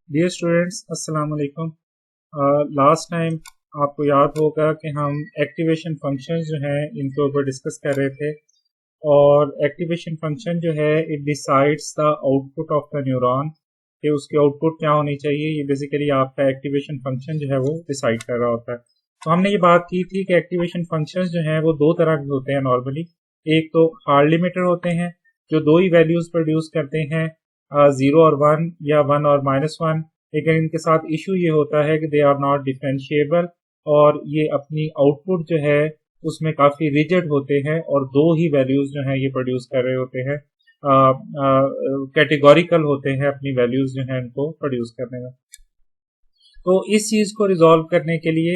Dear students, अस्सलाम वालेकुम। Last time आपको याद होगा कि हम एक्टिवेशन फंक्शंस जो हैं इनके ऊपर डिस्कस कर रहे थे और एक्टिवेशन फंक्शन जो है it decides the output of the neuron कि उसकी आउटपुट क्या होनी चाहिए। ये बेसिकली आपका एक्टिवेशन फंक्शन जो है वो डिसाइड कर रहा होता है। तो हमने ये बात की थी कि एक्टिवेशन फंक्शंस जो हैं वो दो तरह के होते हैं नॉर्मली। एक तो हार्ड लिमिटर होते हैं जो दो ही वैल्यूज प्रोड्यूस करते हैं, 0 और 1 या 1 और -1, लेकिन इनके साथ इशू ये होता है कि दे आर नॉट डिफरेंशिएबल और ये अपनी आउटपुट जो है उसमें काफ़ी रिजिड होते हैं और दो ही वैल्यूज जो हैं ये प्रोड्यूस कर रहे होते हैं, कैटेगोरिकल होते हैं अपनी वैल्यूज जो हैं इनको प्रोड्यूस करने में। तो इस चीज़ को रिजॉल्व करने के लिए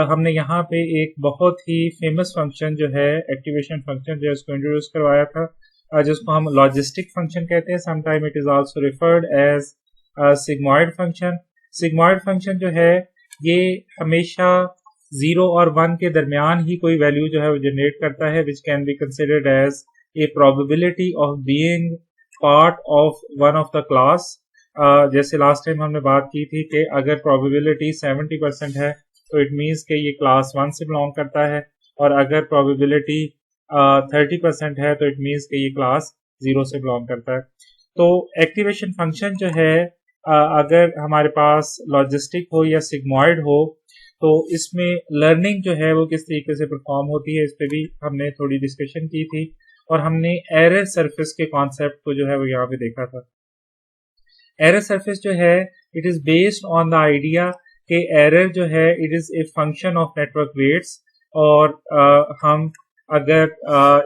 हमने यहाँ पे एक बहुत ही फेमस फंक्शन जो है एक्टिवेशन फंक्शन जो है उसको इंट्रोड्यूस करवाया था, जिसको हम लॉजिस्टिक फंक्शन कहते हैं। Sometime it is also referred as sigmoid function. Sigmoid function जो है ये हमेशा 0 और 1 के दरमियान ही कोई वैल्यू जो है वो जनरेट करता है, which can be considered as a probability of being part of one of the class. जैसे लास्ट टाइम हमने बात की थी कि अगर प्रोबेबिलिटी 70% है तो इट मीन्स कि ये क्लास 1 से बिलोंग करता है, और अगर प्रोबेबिलिटी 30% है तो इट मीन्स कि ये क्लास 0 से बिलोंग करता है। तो एक्टिवेशन फंक्शन जो है अगर हमारे पास लॉजिस्टिक हो या सिग्मॉइड हो तो इसमें लर्निंग जो है वो किस तरीके से परफॉर्म होती है इस पर भी हमने थोड़ी डिस्कशन की थी, और हमने एरर सरफेस के कॉन्सेप्ट को जो है वो यहाँ पे देखा था। एरर सरफेस जो है it is based on the idea कि एरर जो है it is a function of network weights, और हम अगर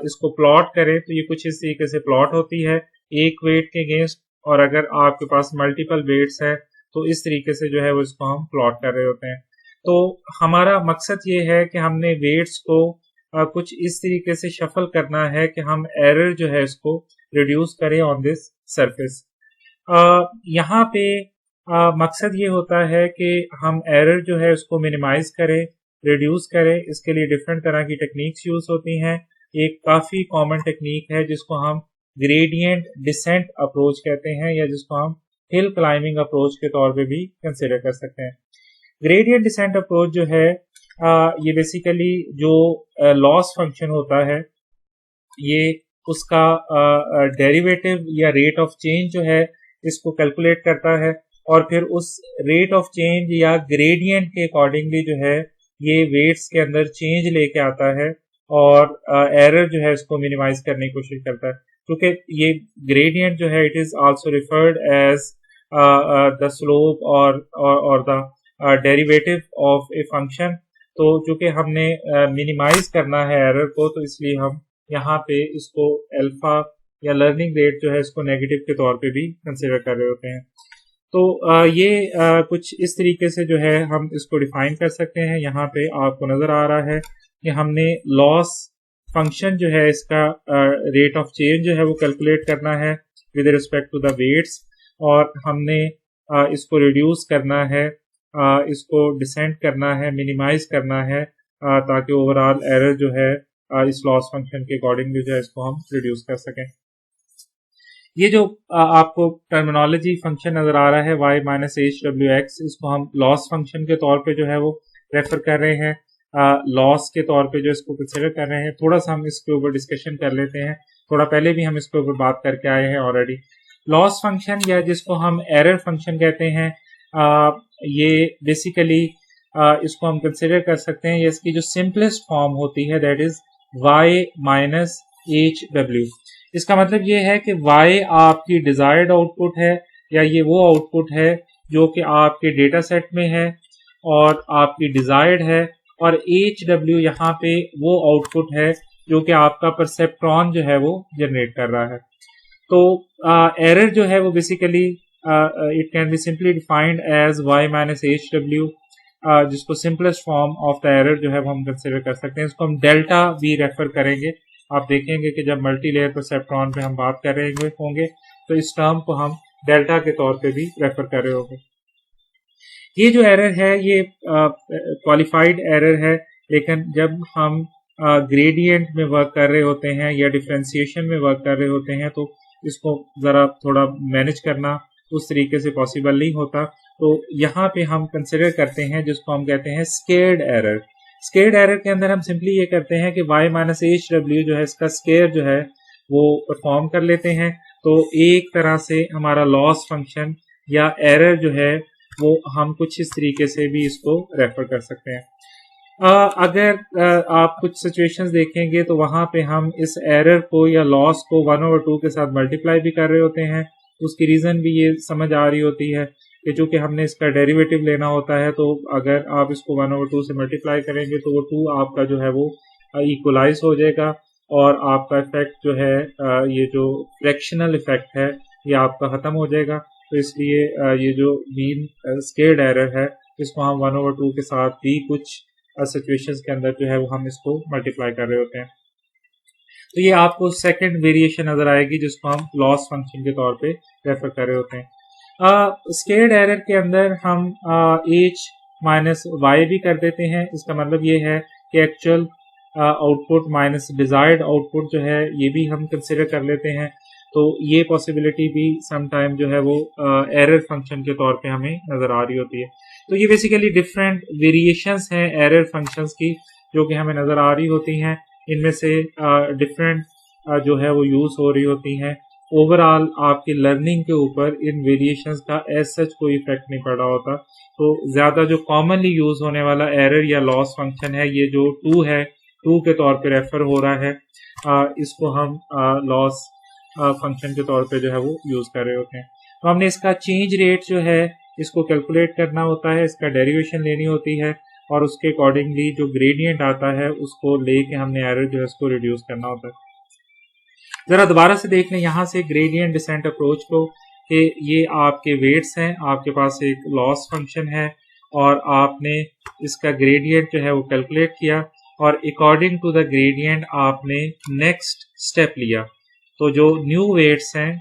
इसको प्लॉट करें तो ये कुछ इस तरीके से प्लॉट होती है एक वेट के अगेंस्ट, और अगर आपके पास मल्टीपल वेट्स है तो इस तरीके से जो है वो इसको हम प्लॉट कर रहे होते हैं। तो हमारा मकसद ये है कि हमने वेट्स को कुछ इस तरीके से शफल करना है कि हम एरर जो है इसको रिड्यूस करें ऑन दिस सरफेस। यहाँ पे मकसद ये होता है कि हम एरर जो है उसको मिनिमाइज करें, रिड्यूस करें। इसके लिए डिफरेंट तरह की टेक्निक्स यूज होती हैं। एक काफ़ी कॉमन टेक्निक है जिसको हम ग्रेडियंट डिसेंट अप्रोच कहते हैं, या जिसको हम हिल क्लाइंबिंग अप्रोच के तौर पे भी कंसिडर कर सकते हैं। ग्रेडियंट डिसेंट अप्रोच जो है ये बेसिकली जो लॉस फंक्शन होता है ये उसका डेरिवेटिव या रेट ऑफ चेंज जो है इसको कैलकुलेट करता है, और फिर उस रेट ऑफ चेंज या ग्रेडियंट के अकॉर्डिंगली जो है ये वेट्स के अंदर चेंज लेके आता है और एरर जो है इसको मिनिमाइज करने की कोशिश करता है। क्योंकि ये ग्रेडियंट जो है it is also referred as the slope और the derivative of a function. तो चूंकि हमने मिनिमाइज करना है एरर को, तो इसलिए हम यहाँ पे इसको अल्फा या लर्निंग रेट जो है इसको नेगेटिव के तौर पे भी कंसिडर कर रहे होते हैं। तो ये कुछ इस तरीके से जो है हम इसको डिफाइन कर सकते हैं। यहाँ पे आपको नजर आ रहा है कि हमने लॉस फंक्शन जो है इसका रेट ऑफ चेंज जो है वो कैलकुलेट करना है with respect to the weights, और हमने इसको रिड्यूस करना है, इसको डिसेंट करना है, मिनिमाइज करना है, ताकि ओवरऑल एरर जो है इस लॉस फंक्शन के अकॉर्डिंग जो है इसको हम रिड्यूस कर सकें। ये जो आपको टर्मिनोलॉजी फंक्शन नजर आ रहा है y-HWX, इसको हम लॉस फंक्शन के तौर पे जो है वो रेफर कर रहे हैं, लॉस के तौर पे जो इसको कंसिडर कर रहे हैं। थोड़ा सा हम इसके ऊपर डिस्कशन कर लेते हैं, थोड़ा पहले भी हम इसके ऊपर बात करके आए हैं ऑलरेडी। लॉस फंक्शन या जिसको हम एरर फंक्शन कहते हैं, ये बेसिकली इसको हम कंसिडर कर सकते हैं, ये इसकी जो सिंपलेस्ट फॉर्म होती है दैट इज y-HW। इसका मतलब ये है कि y आपकी डिजायर्ड आउटपुट है, या ये वो आउटपुट है जो कि आपके डेटा सेट में है और आपकी डिजायर्ड है, और HW यहाँ पे वो आउटपुट है जो कि आपका परसेप्ट्रॉन जो है वो जनरेट कर रहा है। तो एरर जो है वो basically it can be simply defined as y-HW, जिसको simplest form of the error जो है वो हम कंसिडर कर सकते हैं। इसको हम डेल्टा भी रेफर करेंगे। आप देखेंगे कि जब मल्टी लेयर परसेप्ट्रॉन पे हम बात कर रहे होंगे तो इस टर्म को हम डेल्टा के तौर पे भी रेफर कर रहे होंगे। ये जो एरर है ये क्वालिफाइड एरर है, लेकिन जब हम ग्रेडियंट में वर्क कर रहे होते हैं या डिफरेंशिएशन में वर्क कर रहे होते हैं तो इसको ज़रा थोड़ा मैनेज करना उस तरीके से पॉसिबल नहीं होता। तो यहाँ पे हम कंसिडर करते हैं जिसको हम कहते हैं स्केयर्ड एरर। स्केयर्ड एरर के अंदर हम सिंपली ये करते हैं कि y माइनस एच डब्ल्यू जो है इसका स्केयर जो है वो परफॉर्म कर लेते हैं। तो एक तरह से हमारा लॉस फंक्शन या एरर जो है वो हम कुछ इस तरीके से भी इसको रेफर कर सकते हैं। अगर आप कुछ सिचुएशंस देखेंगे तो वहां पे हम इस एरर को या लॉस को 1/2 के साथ मल्टीप्लाई भी कर रहे होते हैं। उसकी रीजन भी ये समझ आ रही होती है कि चूंकि हमने इसका डेरिवेटिव लेना होता है, तो अगर आप इसको 1/2 से मल्टीप्लाई करेंगे तो वो 2 आपका जो है वो इक्वलाइज हो जाएगा और आपका इफेक्ट जो है ये जो फ्रैक्शनल इफेक्ट है ये आपका खत्म हो जाएगा। तो इसलिए ये जो मीन स्केयर्ड एरर है इसको हम 1/2 के साथ भी कुछ सिचुएशंस के अंदर जो है वो हम इसको मल्टीप्लाई कर रहे होते हैं। तो ये आपको सेकंड वेरिएशन नजर आएगी जिसको हम लॉस फंक्शन के तौर पे रेफर कर रहे होते हैं। स्केयर्ड एरर के अंदर हम h माइनस वाई भी कर देते हैं। इसका मतलब ये है कि actual output minus desired output जो है ये भी हम कंसिडर कर लेते हैं। तो ये पॉसिबिलिटी भी सम टाइम जो है वो एरर फंक्शन के तौर पे हमें नजर आ रही होती है। तो ये बेसिकली डिफरेंट वेरिएशंस हैं एरर फंक्शंस की जो कि हमें नजर आ रही होती हैं। इनमें से डिफरेंट जो है वो यूज हो रही होती हैं। ओवरऑल आपकी लर्निंग के ऊपर इन वेरिएशंस का एज सच कोई इफेक्ट नहीं पड़ रहा होता। तो ज्यादा जो कॉमनली यूज होने वाला एरर या लॉस फंक्शन है ये जो 2 है, 2 के तौर पे रेफर हो रहा है, इसको हम लॉस फंक्शन के तौर पे जो है वो यूज कर रहे होते हैं। तो हमने इसका चेंज रेट जो है इसको कैलकुलेट करना होता है, इसका डेरिवेशन लेनी होती है और उसके अकॉर्डिंगली जो ग्रेडियंट आता है उसको लेके हमने एरर जो है उसको रिड्यूस करना होता है। जरा दोबारा से देख लें यहाँ से ग्रेडियंट डिसेंट अप्रोच को कि ये आपके वेट्स हैं, आपके पास एक लॉस फंक्शन है और आपने इसका ग्रेडियंट जो है वो कैलकुलेट किया और अकॉर्डिंग टू द ग्रेडियंट आपने नेक्स्ट स्टेप लिया। तो जो न्यू वेट्स हैं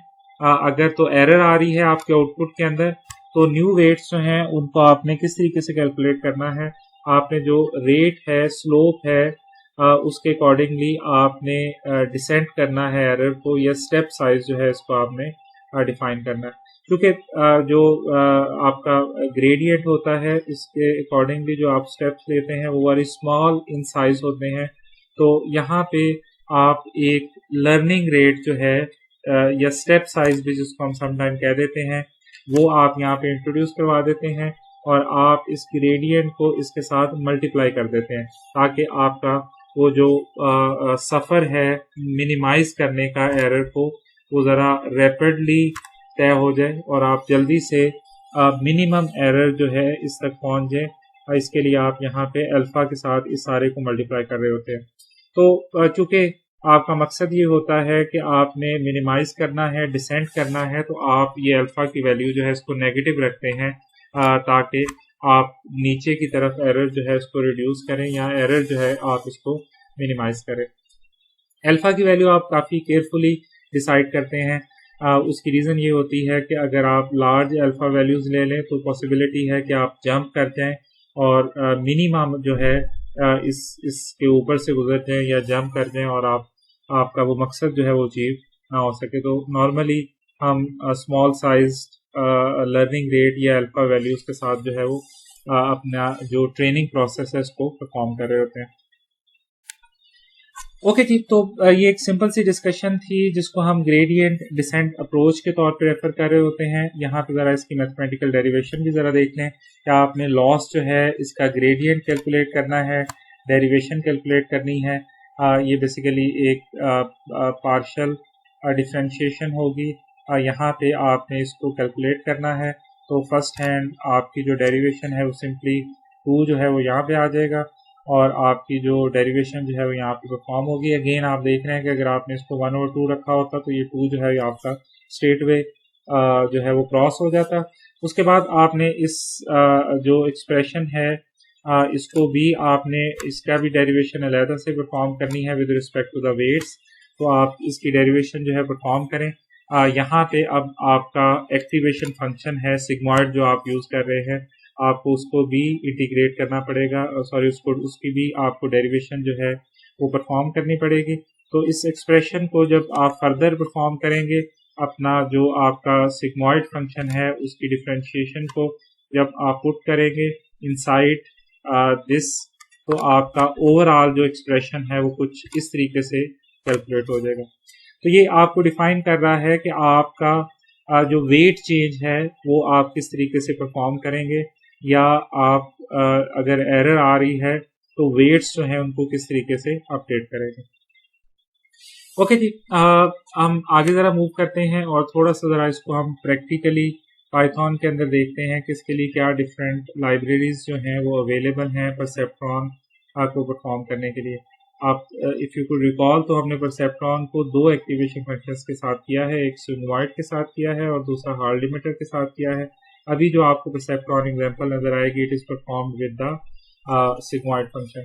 अगर तो एरर आ रही है आपके आउटपुट के अंदर तो न्यू वेट्स जो हैं उनको आपने किस तरीके से कैलकुलेट करना है। आपने जो रेट है, स्लोप है, उसके अकॉर्डिंगली आपने डिसेंट करना है एरर को या स्टेप साइज जो है इसको आपने डिफाइन करना है। क्योंकि जो आपका ग्रेडियंट होता है इसके अकॉर्डिंगली जो आप स्टेप्स लेते हैं वो वेरी स्मॉल इन साइज होते हैं। तो यहाँ पे आप एक लर्निंग रेट जो है या स्टेप साइज भी जिसको हम समटाइम कह देते हैं वो आप यहाँ पे इंट्रोड्यूस करवा देते हैं और आप इस ग्रेडियंट को इसके साथ मल्टीप्लाई कर देते हैं ताकि आपका वो जो सफ़र है मिनिमाइज करने का एरर को वो ज़रा रैपिडली तय हो जाए और आप जल्दी से मिनिमम एरर जो है इस तक पहुंच जाए। इसके लिए आप यहाँ पे अल्फा के साथ इस सारे को मल्टीप्लाई कर रहे होते हैं। तो चूंकि आपका मकसद ये होता है कि आपने मिनिमाइज करना है, डिसेंट करना है, तो आप ये अल्फा की वैल्यू जो है इसको नेगेटिव रखते हैं ताकि आप नीचे की तरफ एरर जो है इसको रिड्यूस करें या एरर जो है आप इसको मिनिमाइज करें। अल्फा की वैल्यू आप काफ़ी केयरफुली डिसाइड करते हैं। उसकी रीज़न ये होती है कि अगर आप लार्ज अल्फा वैल्यूज़ ले लें तो पॉसिबिलिटी है कि आप जंप कर जाएं और मिनिमम जो है इसके ऊपर से गुजर जाएं या जंप कर जाएं और आपका वो मकसद जो है वो अचीव ना हो सके। तो नॉर्मली हम स्मॉल साइज लर्निंग रेट या अल्फा वैल्यूज़ के साथ जो है वो अपना जो ट्रेनिंग प्रोसेस है इसको परफॉर्म कर रहे होते हैं। ओके जी, तो ये एक सिंपल सी डिस्कशन थी जिसको हम ग्रेडियंट डिसेंट अप्रोच के तौर पे रेफर कर रहे होते हैं। यहाँ पे ज़रा इसकी मैथमेटिकल डेरिवेशन भी ज़रा देख लें। क्या आपने लॉस जो है इसका ग्रेडियंट कैलकुलेट करना है, डेरिवेशन कैलकुलेट करनी है। ये बेसिकली एक पार्शियल डिफ्रेंशिएशन होगी। यहाँ पे आपने इसको कैलकुलेट करना है। तो फर्स्ट हैंड आपकी जो डेरिवेशन है वो सिंपली 2 जो है वो यहाँ पे आ जाएगा और आपकी जो डेरिवेशन जो है वो यहाँ पे परफॉर्म होगी। अगेन आप देख रहे हैं कि अगर आपने इसको 1/2 रखा होता तो ये 2 जो है आपका स्ट्रेट वे जो है वो क्रॉस हो जाता। उसके बाद आपने इस जो एक्सप्रेशन है इसको भी आपने इसका भी डेरिवेशन अलहदा से परफॉर्म करनी है with respect to the weights. तो आप इसकी डेरिवेशन जो है परफॉर्म करें। यहाँ पे अब आपका एक्टिवेशन फंक्शन है सिग्मॉइड जो आप यूज़ कर रहे हैं, आपको उसको भी इंटीग्रेट करना पड़ेगा, उसकी भी आपको डेरिवेशन जो है वो परफॉर्म करनी पड़ेगी। तो इस एक्सप्रेशन को जब आप फर्दर परफॉर्म करेंगे अपना जो आपका सिग्मॉइड फंक्शन है उसकी डिफरेंशिएशन को जब आप पुट करेंगे इनसाइड दिस, तो आपका ओवरऑल जो एक्सप्रेशन है वो कुछ इस तरीके से कैलकुलेट हो जाएगा। तो ये आपको डिफाइन कर रहा है कि आपका जो वेट चेंज है वो आप किस तरीके से परफॉर्म करेंगे, या आप अगर एरर आ रही है तो वेट्स जो है उनको किस तरीके से अपडेट करेंगे। ओके जी, हम आगे ज़रा मूव करते हैं और थोड़ा सा ज़रा इसको हम प्रैक्टिकली पाइथन के अंदर देखते हैं कि इसके लिए क्या डिफरेंट लाइब्रेरीज जो हैं वो अवेलेबल हैं परसेप्ट्रॉन को परफॉर्म करने के लिए। आप इफ़ यू कुड रिकॉल तो हमने परसेप्ट्रॉन को दो एक्टिवेशन फंक्शंस के साथ किया है, एक सिग्मॉइड के साथ किया है और दूसरा हार्ड लिमिटर के साथ किया है। अभी जो आपको परसेप्ट्रॉन एग्जांपल नजर आएगी it is performed with the sigmoid function.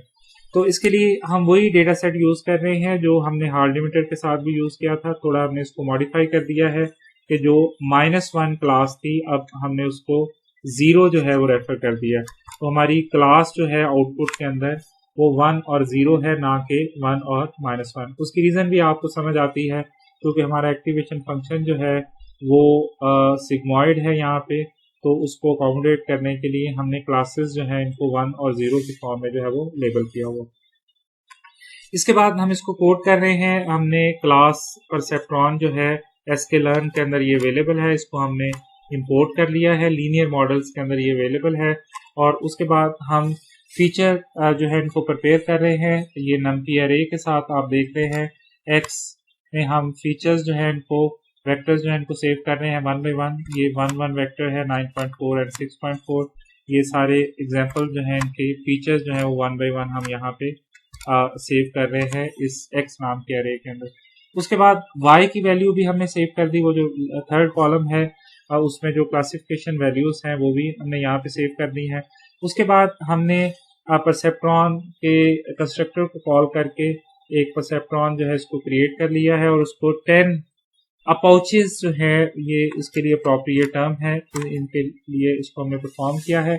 तो इसके लिए हम वही डेटा सेट यूज़ कर रहे हैं जो हमने हार्ड लिमिटर के साथ भी यूज़ किया था। थोड़ा हमने इसको मॉडिफाई कर दिया है कि जो -1 क्लास थी अब हमने उसको 0 जो है वो रेफर कर दिया। तो हमारी क्लास जो है आउटपुट के अंदर वो 1 और 0 है, ना कि 1 और -1। उसकी रीज़न भी आपको समझ आती है क्योंकि हमारा एक्टिवेशन फंक्शन जो है वो सिग्मॉइड है यहाँ पे, तो उसको अकोमोडेट करने के लिए हमने क्लासेस जो है इनको 1 और 0 की फॉर्म में जो है वो लेबल किया हुआ। इसके बाद हम इसको कोड कर रहे हैं। हमने क्लास परसेप्ट्रॉन जो है sklearn के अंदर ये अवेलेबल है, इसको हमने इंपोर्ट कर लिया है, लीनियर मॉडल्स के अंदर ये अवेलेबल है। और उसके बाद हम फीचर जो है इनको प्रिपेयर कर रहे हैं। ये numpy array के साथ आप देख रहे हैं x में हम फीचर्स जो है इनको वेक्टर्स जो है इनको सेव कर रहे हैं 1 by 1। ये 1 वेक्टर है 9.4 एंड 6.4। ये सारे एग्जांपल जो हैं इनके फीचर्स जो है वो 1 by 1 हम यहाँ पे सेव कर रहे हैं इस x नाम के अरे के अंदर। उसके बाद y की वैल्यू भी हमने सेव कर दी, वो जो थर्ड कॉलम है उसमें जो क्लासिफिकेशन वैल्यूज हैं वो भी हमने यहाँ पे सेव कर दी हैं। उसके बाद हमने परसेप्ट्रॉन के कंस्ट्रक्टर को कॉल करके एक परसेप्ट्रॉन जो है इसको क्रिएट कर लिया है और उसको 10 अपाउचेस जो है ये इसके लिए अप्रोप्रिएट टर्म है, इनके लिए इसको हमने परफॉर्म किया है।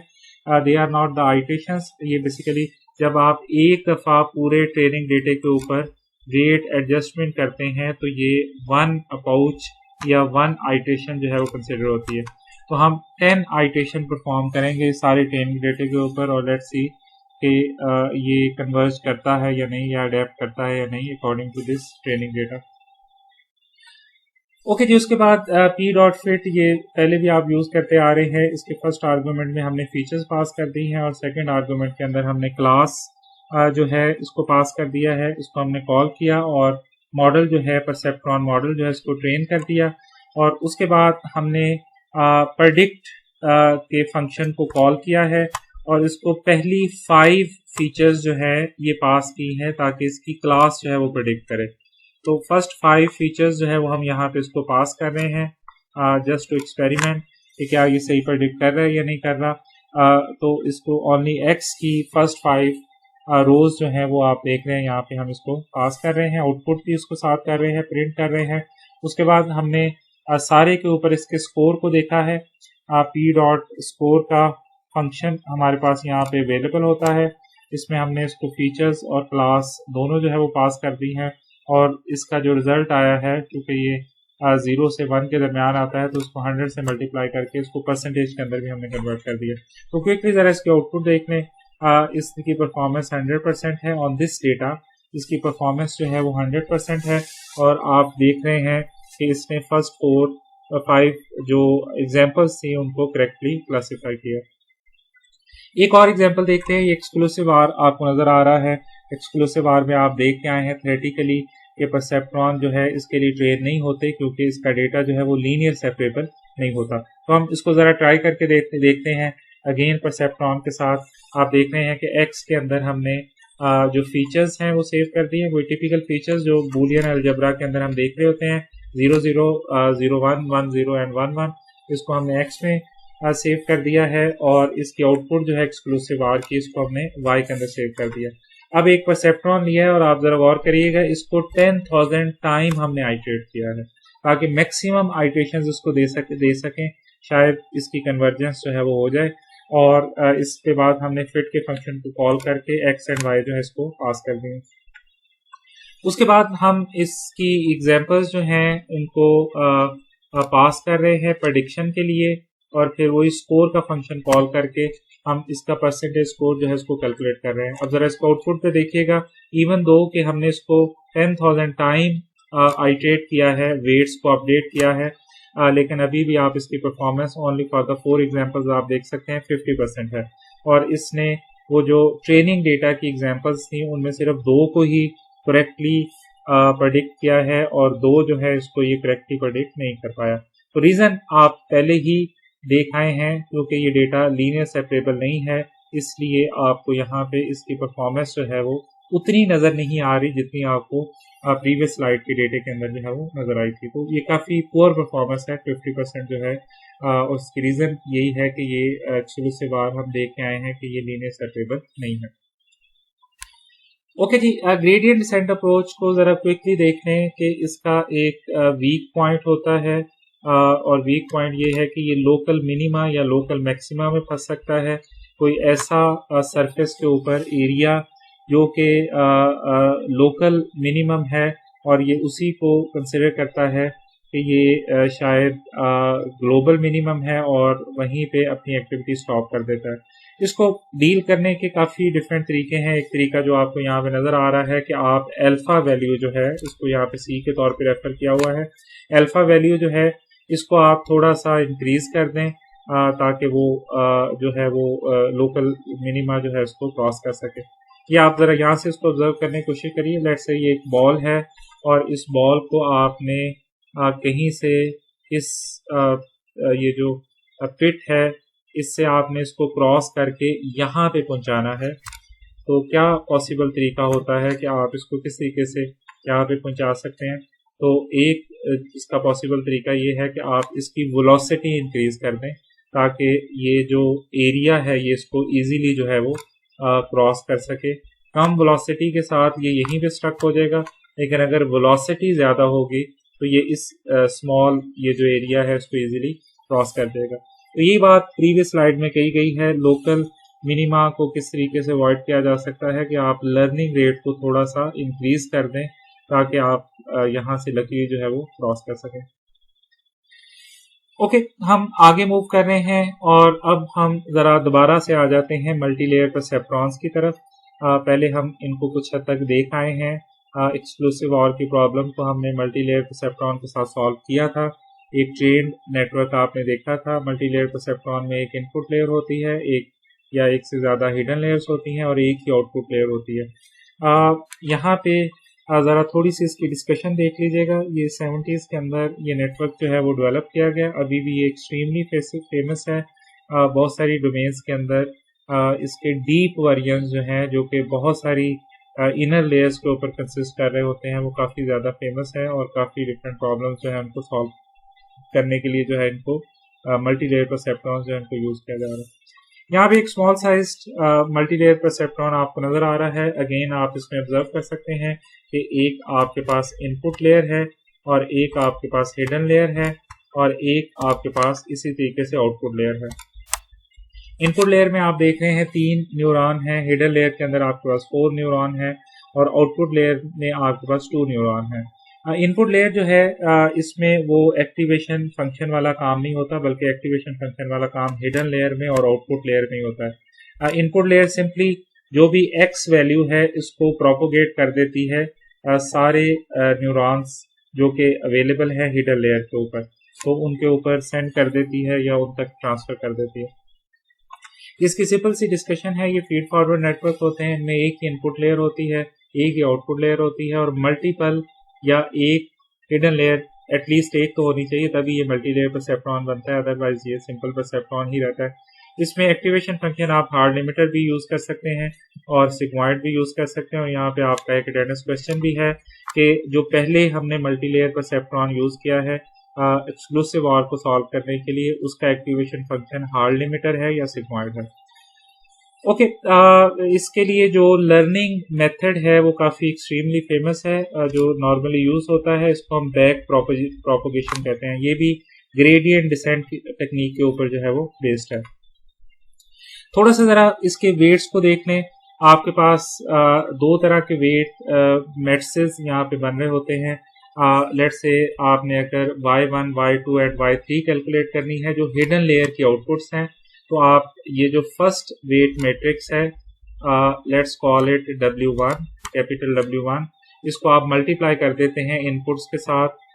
They are not the iterations. ये बेसिकली जब आप एक दफ़ा पूरे ट्रेनिंग डेटे के ऊपर रेट एडजस्टमेंट करते हैं तो ये 1 अपाउच या 1 आइटेशन जो है वो कंसिडर होती है। तो हम 10 आइटेशन परफॉर्म करेंगे सारे ट्रेनिंग डेटे के ऊपर और लेट्स सी कि ये कन्वर्ज करता है या नहीं, या अडेप्ट करता है या नहीं according to this training data. Okay जी, उसके बाद p.fit ये पहले भी आप यूज़ करते आ रहे हैं। इसके फर्स्ट आर्गूमेंट में हमने फीचर्स पास कर दी हैं और सेकंड आर्गूमेंट के अंदर हमने क्लास जो है इसको पास कर दिया है। इसको हमने कॉल किया और मॉडल जो है परसेप्ट्रॉन मॉडल जो है इसको ट्रेन कर दिया। और उसके बाद हमने प्रेडिक्ट के फंक्शन को कॉल किया है और इसको पहली 5 फीचर्स जो है ये पास की हैं ताकि इसकी क्लास जो है वो प्रेडिक्ट करे। तो फर्स्ट 5 फीचर्स जो है वो हम यहाँ पे इसको पास कर रहे हैं जस्ट टू एक्सपेरिमेंट कि क्या ये सही प्रेडिक्ट कर रहा है या नहीं कर रहा। तो इसको ओनली x की फर्स्ट 5 रोज जो है वो आप देख रहे हैं यहाँ पे हम इसको पास कर रहे हैं। आउटपुट भी इसको साथ कर रहे हैं, प्रिंट कर रहे हैं। उसके बाद हमने सारे के ऊपर इसके स्कोर को देखा है। p.score का फंक्शन हमारे पास यहाँ पे अवेलेबल होता है। इसमें हमने इसको फीचर्स और क्लास दोनों जो है वो पास कर दी हैं और इसका जो रिजल्ट आया है क्योंकि ये 0 से 1 के दरमियान आता है तो उसको 100 से मल्टीप्लाई करके इसको परसेंटेज के अंदर भी हमने कन्वर्ट कर दिया। तो क्विकली ज़रा इसके आउटपुट देख लें। इसकी परफॉर्मेंस 100% है ऑन दिस डेटा। इसकी परफॉर्मेंस जो है वो 100% है और आप देख रहे हैं कि इसने फर्स्ट 5 जो एग्जाम्पल्स थे उनको करेक्टली क्लासीफाई किया। एक और एग्जाम्पल देखते हैं। ये एक्सक्लूसिव आर आपको नजर आ रहा है। एक्सक्लूसिव आर में आप देख के आए हैं थ्योरेटिकली ये परसेप्ट्रॉन जो है इसके लिए ट्रेन नहीं होते क्योंकि इसका डेटा जो है वो लीनियर सेपरेबल नहीं होता। तो हम इसको ज़रा ट्राई करके देखते हैं अगेन परसेप्ट्रॉन के साथ। आप देख रहे हैं कि एक्स के अंदर हमने जो फीचर्स हैं वो सेव कर दिए, वो टिपिकल फीचर्स जो बूलियन अलजेब्रा के अंदर हम देख रहे होते हैं 0 0 0 1 1 0 एंड 1 1। इसको हमने एक्स में सेव कर दिया है और इसकी आउटपुट जो है एक्सक्लूसिव आर की इसको हमने वाई के अंदर सेव कर दिया। अब एक परसेप्ट्रॉन लिया है और आप जरा गौर करिएगा इसको 10,000 टाइम हमने आइटरेट किया है ताकि मैक्सिमम आइटरेशंस इसको दे सकें शायद इसकी कन्वर्जेंस जो है वो हो जाए। और इसके बाद हमने फिट के फंक्शन को कॉल करके एक्स एंड वाई जो है इसको पास कर दिए। उसके बाद हम इसकी एग्जांपल्स जो हैं उनको पास कर रहे हैं प्रेडिक्शन के लिए, और फिर वही स्कोर का फंक्शन कॉल करके हम इसका परसेंटेज स्कोर जो है इसको कैलकुलेट कर रहे हैं। अब जरा इसको आउटपुट पे देखिएगा, इवन दो कि हमने इसको 10,000 टाइम आइटरेट किया है, वेट्स को अपडेट किया है, लेकिन अभी भी आप इसकी performance only for the 4 examples आप देख सकते हैं 50% है। और इसने वो जो ट्रेनिंग डेटा की एग्जांपल्स थी उनमें सिर्फ 2 को ही करेक्टली प्रेडिक्ट किया है, और 2 जो है इसको ये करेक्टली प्रेडिक्ट नहीं कर पाया। तो रीजन आप पहले ही देख आए हैं, क्योंकि ये डेटा लीनियर सेपरेबल नहीं है, इसलिए आपको यहाँ पे इसकी परफॉर्मेंस जो है वो उतनी नजर नहीं आ रही जितनी आपको प्रीवियस स्लाइड के डेटे के अंदर जो है वो नजर आई थी। तो ये काफी पुअर परफॉर्मेंस है 50% जो है, और उसकी रीजन यही है कि ये एक्सक्लूसिव आर हम देख के आए हैं कि ये लीनियर सेपरेबल नहीं है। ओके जी, ग्रेडियंट डिसेंट अप्रोच को जरा क्विकली देख लें कि इसका एक वीक पॉइंट होता है, और वीक पॉइंट ये है कि ये लोकल मिनिमा या लोकल मैक्सिमा में फंस सकता है। कोई ऐसा सरफेस के ऊपर एरिया जो कि लोकल मिनिमम है, और ये उसी को कंसिडर करता है कि ये शायद ग्लोबल मिनिमम है, और वहीं पे अपनी एक्टिविटी स्टॉप कर देता है। इसको डील करने के काफ़ी डिफरेंट तरीके हैं। एक तरीका जो आपको यहाँ पे नज़र आ रहा है कि आप अल्फ़ा वैल्यू जो है इसको यहाँ पे सी के तौर पे रेफर किया हुआ है, अल्फ़ा वैल्यू जो है इसको आप थोड़ा सा इंक्रीज कर दें ताकि वो जो है वो लोकल मिनिमा जो है उसको क्रॉस कर सके। ये आप ज़रा यहाँ से इसको ऑब्जर्व करने की कोशिश करिए। लेट्स से ये एक बॉल है, और इस बॉल को आपने कहीं से इस ये जो पिट है इससे आपने इसको क्रॉस करके यहाँ पे पहुंचाना है। तो क्या पॉसिबल तरीका होता है कि आप इसको किस तरीके से यहाँ पे पहुंचा सकते हैं? तो एक इसका पॉसिबल तरीका ये है कि आप इसकी वेलोसिटी इंक्रीज कर दें ताकि ये जो एरिया है ये इसको इजीली जो है वो क्रॉस कर सके। कम वेलोसिटी के साथ ये यहीं पे स्टक हो जाएगा, लेकिन अगर वेलोसिटी ज़्यादा होगी तो ये इस स्मॉल ये जो एरिया है इसको इजीली क्रॉस कर देगा। तो यही बात प्रीवियस स्लाइड में कही गई है। लोकल मिनिमा को किस तरीके से अवॉइड किया जा सकता है कि आप लर्निंग रेट को थोड़ा सा इंक्रीज कर दें ताकि आप यहाँ से लकीर जो है वो क्रॉस कर सकें। ओके, हम आगे मूव कर रहे हैं और अब हम ज़रा दोबारा से आ जाते हैं मल्टी लेयर परसेप्ट्रॉन्स की तरफ। पहले हम इनको कुछ हद तक देख आए हैं। एक्सक्लूसिव और की प्रॉब्लम को हमने मल्टी लेयर परसेप्ट्रॉन के साथ सॉल्व किया था। एक ट्रेन नेटवर्क आपने देखा था। मल्टी लेयर परसेप्ट्रॉन में एक इनपुट लेयर होती है, एक या एक से ज़्यादा हिडन लेयर्स होती हैं और एक ही आउटपुट लेयर होती है। यहाँ पे ज़रा थोड़ी सी इसकी डिस्कशन देख लीजिएगा। ये 70s के अंदर ये नेटवर्क जो है वो डेवलप किया गया। अभी भी ये एक्सट्रीमली फेमस है। बहुत सारी डोमेन्स के अंदर इसके डीप वेरिएंट्स जो हैं जो कि बहुत सारी इनर लेयर्स के ऊपर कंसिस्ट कर रहे होते हैं वो काफ़ी ज़्यादा फेमस है और काफ़ी डिफरेंट प्रॉब्लम्स जो है उनको सॉल्व करने के लिए जो है इनको मल्टी लेयर परसेप्ट्रॉन्स जो है इनको यूज़ किया जा रहा है। यहाँ भी एक small sized multi layer perceptron आपको नज़र आ रहा है। अगेन आप इसमें ऑब्जर्व कर सकते हैं कि एक आपके पास इनपुट लेयर है और एक आपके पास हिडन लेयर है और एक आपके पास इसी तरीके से आउटपुट लेयर है। इनपुट लेयर में आप देख रहे हैं 3 न्यूरॉन हैं, हिडन लेयर के अंदर आपके पास 4 न्यूरॉन है और आउटपुट लेयर में आपके पास 2 न्यूरॉन है। इनपुट लेयर जो है इसमें वो एक्टिवेशन फंक्शन वाला काम नहीं होता, बल्कि एक्टिवेशन फंक्शन वाला काम हिडन लेयर में और आउटपुट लेयर में होता है। इनपुट लेयर सिंपली जो भी एक्स वैल्यू है इसको प्रोपोगेट कर देती है सारे न्यूरॉन्स जो कि अवेलेबल है हिडन लेयर के ऊपर, तो उनके ऊपर सेंड कर देती है या उन तक ट्रांसफर कर देती है। इसकी सिंपल सी डिस्कशन है। ये फीड फॉरवर्ड नेटवर्क होते हैं, इनमें एक ही इनपुट लेयर होती है, एक ही आउटपुट लेयर होती है और मल्टीपल या एक हिडन लेयर एटलीस्ट एक तो होनी चाहिए, तभी ये मल्टी लेयर परसेप्ट्रॉन बनता है, अदरवाइज ये सिंपल परसेप्ट्रॉन ही रहता है। इसमें एक्टिवेशन फंक्शन आप हार्ड लिमिटर भी यूज कर सकते हैं और सिग्मॉइड भी यूज कर सकते हैं। और यहाँ पे आपका एक अटेंडेंस क्वेश्चन भी है कि जो पहले हमने मल्टी लेयर परसेप्ट्रॉन यूज किया है एक्सक्लूसिव ऑर को सॉल्व करने के लिए, उसका एक्टिवेशन फंक्शन हार्ड लिमिटर है या सिग्मॉइड है। ओके, इसके लिए जो लर्निंग मेथड है वो काफ़ी एक्सट्रीमली फेमस है, जो नॉर्मली यूज होता है, इसको हम बैक प्रोपोगेशन कहते हैं। ये भी ग्रेडियंट डिसेंट टेक्निक के ऊपर जो है वो बेस्ड है। थोड़ा सा ज़रा इसके वेट्स को देख लें। आपके पास दो तरह के वेट मैट्रिसेस यहाँ पे बन रहे होते हैं। लेट्स से आपने अगर y1, y2 and y3 calculate करनी है जो हिडन लेयर की आउटपुट्स हैं, तो आप ये जो फर्स्ट वेट मैट्रिक्स है let's call it W1, capital W1, इसको आप मल्टीप्लाई कर देते हैं इनपुट्स के साथ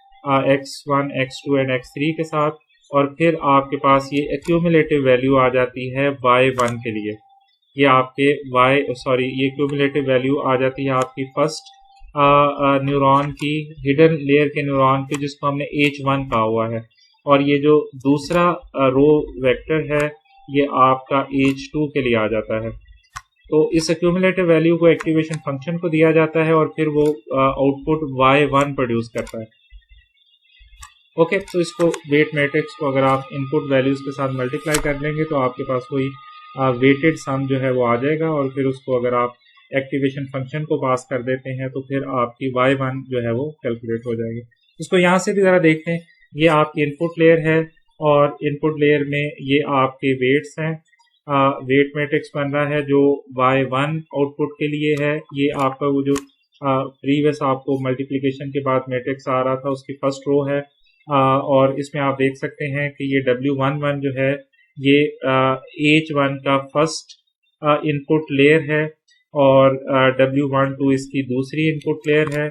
x1, x2 एंड x3 के साथ, और फिर आपके पास ये एक्यूमुलेटिव वैल्यू आ जाती है y1 के लिए। ये आपके ये क्यूमुलेटिव वैल्यू आ जाती है आपकी फर्स्ट न्यूरॉन की, हिडन लेयर के न्यूरॉन की, जिसको हमने H1 कहा हुआ है, और ये जो दूसरा रो वेक्टर है ये आपका H2 के लिए आ जाता है। तो इस एक्यूमुलेटिव वैल्यू को एक्टिवेशन फंक्शन को दिया जाता है और फिर वो आउटपुट y1 प्रोड्यूस करता है। ओके, तो इसको वेट मैट्रिक्स को अगर आप इनपुट वैल्यूज के साथ मल्टीप्लाई कर लेंगे तो आपके पास कोई वेटेड सम जो है वो आ जाएगा, और फिर उसको अगर आप एक्टिवेशन फंक्शन को पास कर देते हैं तो फिर आपकी y1 जो है वो कैलकुलेट हो जाएगी। इसको यहाँ से भी ज़रा देख लें, ये आपकी इनपुट लेयर है और इनपुट लेयर में ये आपके वेट्स हैं। वेट मैट्रिक्स बन रहा है जो y1 आउटपुट के लिए है। ये आपका वो जो प्रीवियस आपको मल्टीप्लिकेशन के बाद मैट्रिक्स आ रहा था उसकी फर्स्ट रो है, और इसमें आप देख सकते हैं कि ये W11 जो है ये H1 का फर्स्ट इनपुट लेयर है, और W12 इसकी दूसरी इनपुट लेयर है,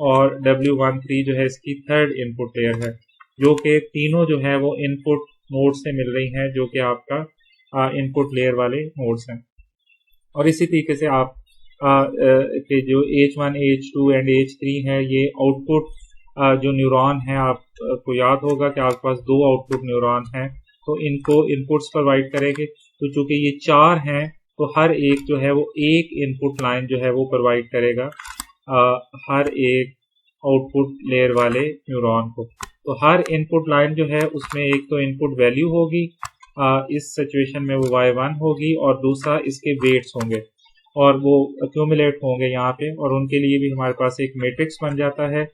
और W13 जो है इसकी थर्ड इनपुट लेयर है, जो कि तीनों जो है वो इनपुट मोड से मिल रही हैं, जो कि आपका इनपुट लेयर वाले मोड्स हैं। और इसी तरीके से आप के जो H1, H2 एंड H3 है, ये आउटपुट जो न्यूरॉन है, आपको याद होगा कि आपके पास दो आउटपुट न्यूरॉन हैं, तो इनको इनपुट्स प्रोवाइड करेंगे। तो चूंकि ये चार हैं तो हर एक जो है वो एक इनपुट लाइन जो है वो प्रोवाइड करेगा हर एक आउटपुट लेयर वाले न्यूरॉन को। तो हर इनपुट लाइन जो है उसमें एक तो इनपुट वैल्यू होगी, इस सिचुएशन में वो y1 होगी, और दूसरा इसके वेट्स होंगे और वो एक्यूमुलेट होंगे यहाँ पे, और उनके लिए भी हमारे पास एक मैट्रिक्स बन जाता है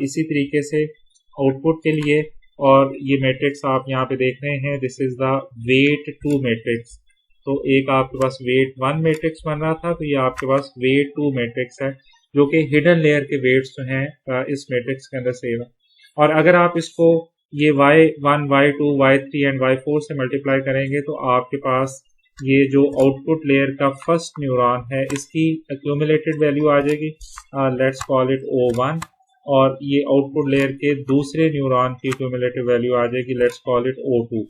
इसी तरीके से आउटपुट के लिए। और ये मैट्रिक्स आप यहाँ पे देख रहे हैं, this is the weight 2 matrix. तो एक आपके पास वेट 1 मैट्रिक्स बन रहा था, तो ये आपके पास वेट 2 मैट्रिक्स है, जो कि हिडन लेयर के वेट्स जो हैं इस मैट्रिक्स के अंदर सेव है। और अगर आप इसको ये y1, y2, y3 and y4 से मल्टीप्लाई करेंगे तो आपके पास ये जो आउटपुट लेयर का फर्स्ट न्यूरॉन है इसकी एक्यूमुलेटेड वैल्यू आ जाएगी, लेट्स कॉल इट O1, और ये आउटपुट लेयर के दूसरे न्यूरॉन की एक्यूमुलेटिव वैल्यू आ जाएगी, लेट्स कॉल इट O2।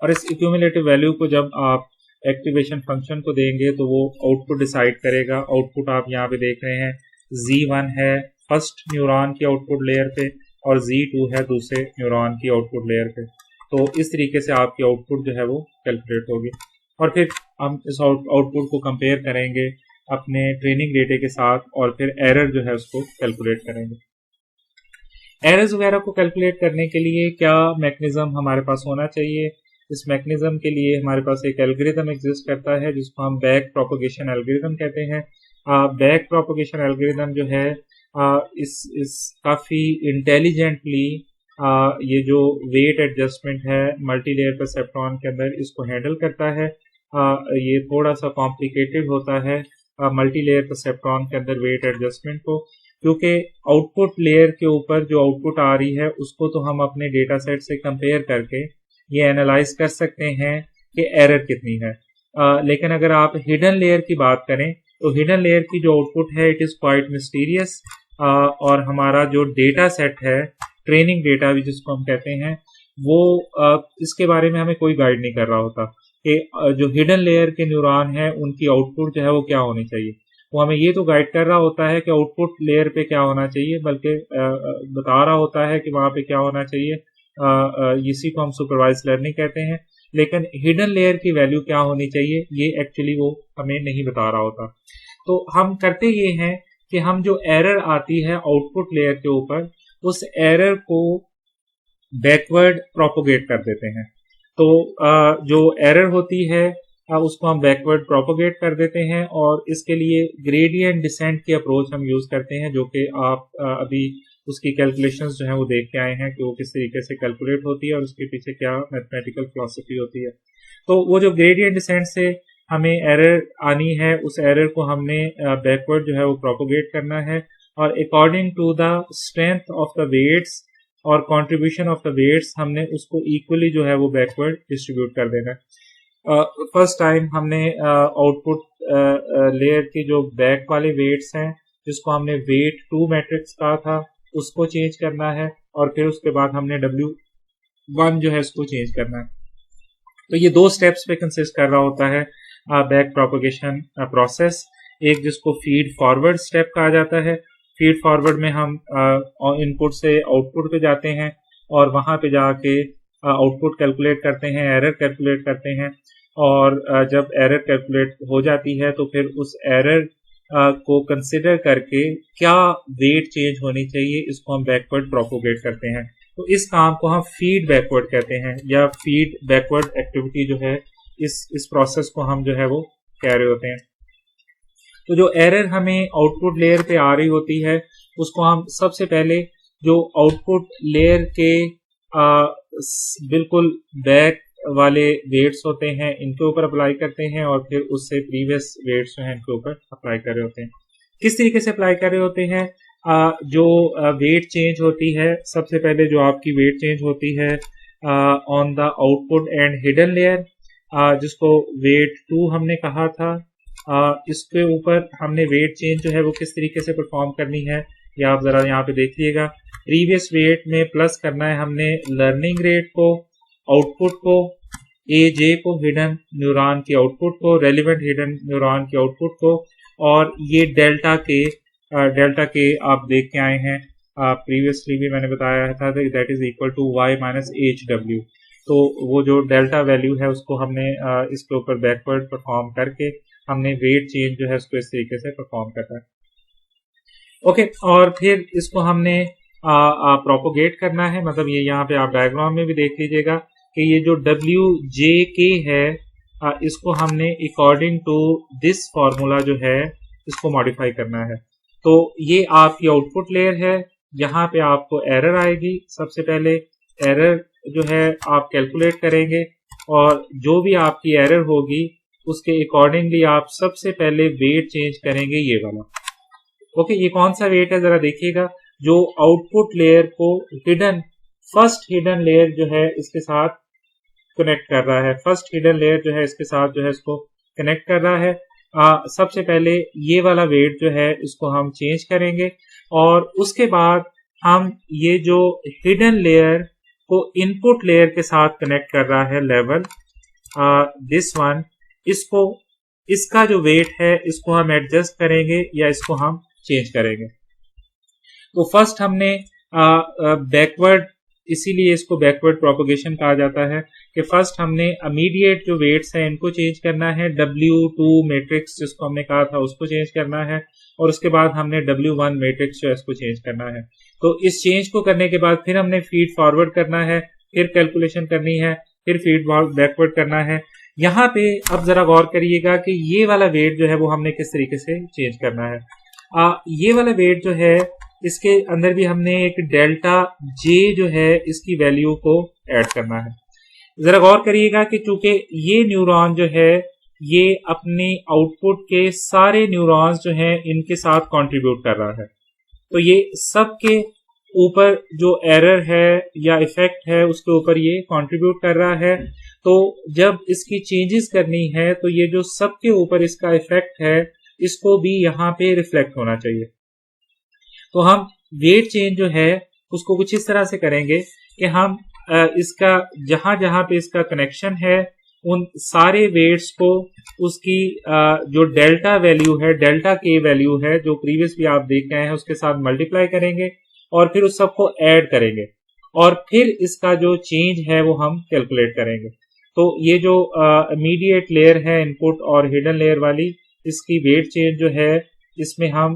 और इस एक्यूमुलेटिव वैल्यू को जब आप एक्टिवेशन फंक्शन को देंगे तो वो आउटपुट डिसाइड करेगा। आउटपुट आप यहाँ पे देख रहे हैं, Z1 है फर्स्ट न्यूरॉन की आउटपुट लेयर पे, और Z2 है दूसरे न्यूरॉन की आउटपुट लेयर पे। तो इस तरीके से आपकी आउटपुट जो है वो कैलकुलेट होगी, और फिर हम इस आउटपुट को कंपेयर करेंगे अपने ट्रेनिंग डेटे के साथ, और फिर एरर जो है उसको कैलकुलेट करेंगे। एरर्स वगैरह को कैलकुलेट करने के लिए क्या मैकेनिज्म हमारे पास होना चाहिए? इस मैकेनिज्म के लिए हमारे पास एक एल्गोरिथम एग्जिस्ट करता है जिसको हम बैक प्रोपगेशन एल्गोरिथम कहते हैं। बैक प्रोपगेशन एल्गोरिथम जो है इस काफ़ी इंटेलिजेंटली ये जो वेट एडजस्टमेंट है मल्टी लेयर परसेप्ट्रॉन के अंदर इसको हैंडल करता है। ये थोड़ा सा कॉम्प्लिकेटेड होता है मल्टी लेयर परसेप्ट्रॉन के अंदर वेट एडजस्टमेंट को, क्योंकि आउटपुट लेयर के ऊपर जो आउटपुट आ रही है उसको तो हम अपने डेटा सेट से कंपेयर करके ये एनालाइज कर सकते हैं कि एरर कितनी है। लेकिन अगर आप हिडन लेयर की बात करें तो हिडन लेयर की जो आउटपुट है इट इज़ क्वाइट मिस्टीरियस, और हमारा जो डेटा सेट है ट्रेनिंग डेटा भी जिसको हम कहते हैं वो इसके बारे में हमें कोई गाइड नहीं कर रहा होता कि जो हिडन लेयर के न्यूरॉन है उनकी आउटपुट जो है वो क्या होनी चाहिए। वो हमें ये तो गाइड कर रहा होता है कि आउटपुट लेयर पे क्या होना चाहिए, बल्कि बता रहा होता है कि वहाँ पे क्या होना चाहिए। इसी को हम सुपरवाइज लर्निंग कहते हैं। लेकिन हिडन लेयर की वैल्यू क्या होनी चाहिए ये एक्चुअली वो हमें नहीं बता रहा होता। तो हम करते ये हैं कि हम जो एरर आती है आउटपुट लेयर के ऊपर उस एरर को बैकवर्ड प्रोपोगेट कर देते हैं। तो जो एरर होती है उसको हम बैकवर्ड प्रोपोगेट कर देते हैं, और इसके लिए ग्रेडियंट डिसेंट की अप्रोच हम यूज करते हैं, जो कि आप अभी उसकी कैलकुलेशंस जो है वो देख के आए हैं कि वो किस तरीके से कैलकुलेट होती है और उसके पीछे क्या मैथमेटिकल फिलॉसफी होती है। तो वो जो ग्रेडियंट डिसेंट से हमें एरर आनी है, उस एरर को हमने बैकवर्ड जो है वो प्रोपोगेट करना है और according to the strength of the weights और कंट्रीब्यूशन ऑफ द वेट्स हमने उसको इक्वली जो है वो बैकवर्ड डिस्ट्रीब्यूट कर देना है। फर्स्ट टाइम हमने आउटपुट लेयर के जो बैक वाले वेट्स हैं जिसको हमने वेट 2 मैट्रिक्स कहा था उसको चेंज करना है और फिर उसके बाद हमने W1 जो है इसको चेंज करना है। तो ये 2 स्टेप्स पे कंसिस्ट कर रहा होता है बैक प्रोपोगेशन प्रोसेस। एक जिसको फीड फॉरवर्ड स्टेप कहा जाता है। फीड फॉरवर्ड में हम इनपुट से आउटपुट पे जाते हैं और वहां पे जाके आउटपुट कैलकुलेट करते हैं, एरर कैलकुलेट करते हैं और जब एरर कैलकुलेट हो जाती है तो फिर उस एरर को कंसिडर करके क्या वेट चेंज होनी चाहिए इसको हम बैकवर्ड प्रोपोगेट करते हैं। तो इस काम को हम फीड बैकवर्ड कहते हैं या फीड बैकवर्ड एक्टिविटी जो है इस प्रोसेस को हम जो है वो कह रहे होते हैं। तो जो एरर हमें आउटपुट लेयर पे आ रही होती है उसको हम सबसे पहले जो आउटपुट लेयर के बिल्कुल बैक वाले वेट्स होते हैं इनके ऊपर अप्लाई करते हैं और फिर उससे प्रीवियस वेट्स जो है इनके ऊपर अप्लाई कर रहे होते हैं। किस तरीके से अप्लाई कर रहे होते हैं? जो वेट चेंज होती है, सबसे पहले जो आपकी वेट चेंज होती है on the output and hidden layer जिसको वेट 2 हमने कहा था, इसके ऊपर हमने वेट चेंज जो है वो किस तरीके से परफॉर्म करनी है ये आप जरा यहाँ पे देखिएगा। प्रीवियस वेट में प्लस करना है हमने लर्निंग रेट को, आउटपुट को, AJ को, हिडन न्यूरॉन की आउटपुट को, रेलिवेंट हिडन न्यूरॉन की आउटपुट को, और ये डेल्टा के आप देख के आए हैं प्रीवियसली भी मैंने बताया था that is equal to y minus HW। तो वो जो डेल्टा वैल्यू है उसको हमने इसके ऊपर बैकवर्ड परफॉर्म करके हमने वेट चेंज जो है उसको इस तरीके से परफॉर्म करना है। ओके, और फिर इसको हमने प्रोपोगेट करना है, मतलब ये यहाँ पे आप डायग्राम में भी देख लीजिएगा कि ये जो WJK है इसको हमने अकॉर्डिंग टू दिस फॉर्मूला जो है इसको मॉडिफाई करना है। तो ये आपकी आउटपुट लेयर है, यहाँ पे आपको एरर आएगी। सबसे पहले एरर जो है आप कैलकुलेट करेंगे और जो भी आपकी एरर होगी उसके अकॉर्डिंगली आप सबसे पहले वेट चेंज करेंगे ये वाला। ओके, ये कौन सा वेट है जरा देखिएगा, जो आउटपुट लेयर को फर्स्ट हिडन लेयर जो है इसके साथ कनेक्ट कर रहा है। फर्स्ट हिडन लेयर जो है इसके साथ जो है इसको कनेक्ट कर रहा है। सबसे पहले ये वाला वेट जो है इसको हम चेंज करेंगे और उसके बाद हम ये जो हिडन लेयर को इनपुट लेयर के साथ कनेक्ट कर रहा है लेवल दिस वन, इसका जो वेट है इसको हम एडजस्ट करेंगे या इसको हम चेंज करेंगे। तो फर्स्ट हमने बैकवर्ड, इसीलिए इसको बैकवर्ड प्रोपोगेशन कहा जाता है कि फर्स्ट हमने इमीडिएट जो वेट्स हैं इनको चेंज करना है, W2 मैट्रिक्स जिसको हमने कहा था उसको चेंज करना है और उसके बाद हमने W1 मैट्रिक्स जो है इसको चेंज करना है। तो इस चेंज को करने के बाद फिर हमने फीड फॉरवर्ड करना है, फिर कैलकुलेशन करनी है, फिर फीड बैकवर्ड करना है। यहाँ पे अब जरा गौर करिएगा कि ये वाला वेट जो है वो हमने किस तरीके से चेंज करना है। ये वाला वेट जो है इसके अंदर भी हमने एक डेल्टा J जो है इसकी वैल्यू को ऐड करना है। जरा गौर करिएगा कि चूंकि ये न्यूरॉन जो है ये अपने आउटपुट के सारे न्यूरॉन्स जो हैं इनके साथ कंट्रीब्यूट कर रहा है, तो ये सब के ऊपर जो एरर है या इफेक्ट है उसके ऊपर ये कंट्रीब्यूट कर रहा है। तो जब इसकी चेंजेस करनी है तो ये जो सबके ऊपर इसका इफेक्ट है इसको भी यहाँ पे रिफ्लेक्ट होना चाहिए। तो हम वेट चेंज जो है उसको कुछ इस तरह से करेंगे कि हम इसका जहां जहां पे इसका कनेक्शन है उन सारे वेट्स को उसकी जो डेल्टा वैल्यू है, डेल्टा के वैल्यू है जो प्रीवियस भी आप देख रहे हैं उसके साथ मल्टीप्लाई करेंगे और फिर उस सबको ऐड करेंगे और फिर इसका जो चेंज है वो हम कैलकुलेट करेंगे। तो ये जो इमीडिएट लेयर है इनपुट और हिडन लेयर वाली, इसकी वेट चेंज जो है इसमें हम